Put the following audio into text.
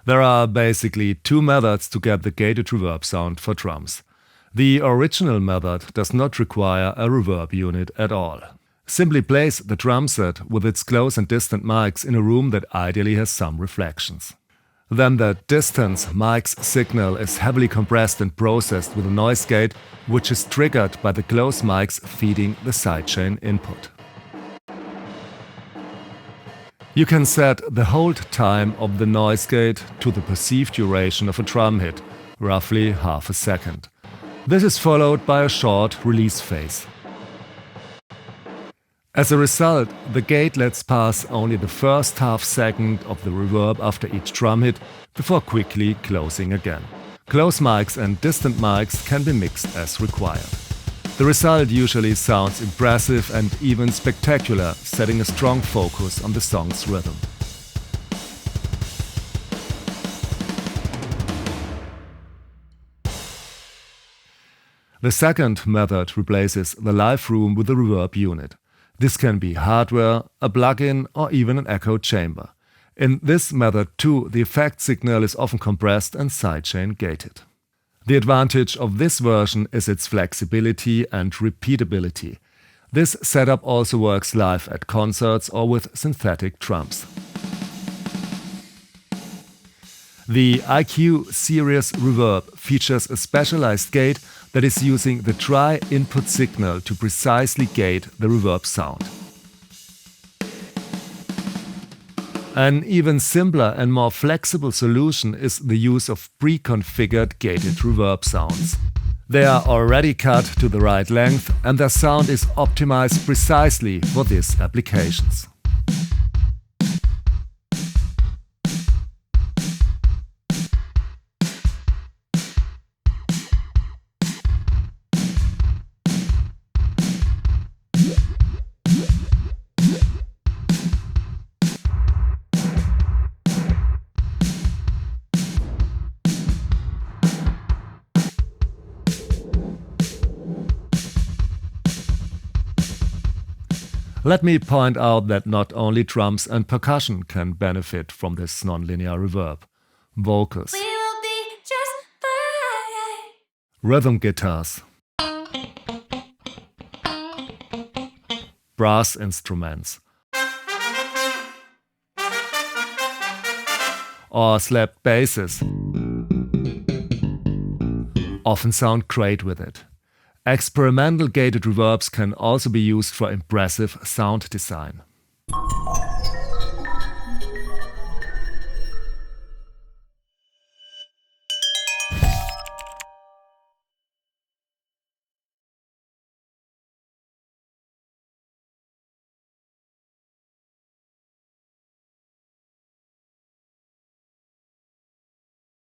There are basically two methods to get the gated reverb sound for drums. The original method does not require a reverb unit at all. Simply place the drum set with its close and distant mics in a room that ideally has some reflections. Then the distance mic's signal is heavily compressed and processed with a noise gate, which is triggered by the close mics feeding the sidechain input. You can set the hold time of the noise gate to the perceived duration of a drum hit, roughly half a second. This is followed by a short release phase. As a result, the gate lets pass only the first half second of the reverb after each drum hit before quickly closing again. Close mics and distant mics can be mixed as required. The result usually sounds impressive and even spectacular, setting a strong focus on the song's rhythm. The second method replaces the live room with a reverb unit. This can be hardware, a plugin, or even an echo chamber. In this method too, the effect signal is often compressed and sidechain gated. The advantage of this version is its flexibility and repeatability. This setup also works live at concerts or with synthetic drums. The IQ Series Reverb features a specialized gate that is using the dry input signal to precisely gate the reverb sound. An even simpler and more flexible solution is the use of pre-configured gated reverb sounds. They are already cut to the right length and their sound is optimized precisely for these applications. Let me point out that not only drums and percussion can benefit from this nonlinear reverb. Vocals, rhythm guitars, brass instruments, or slapped basses often sound great with it. Experimental gated reverbs can also be used for impressive sound design.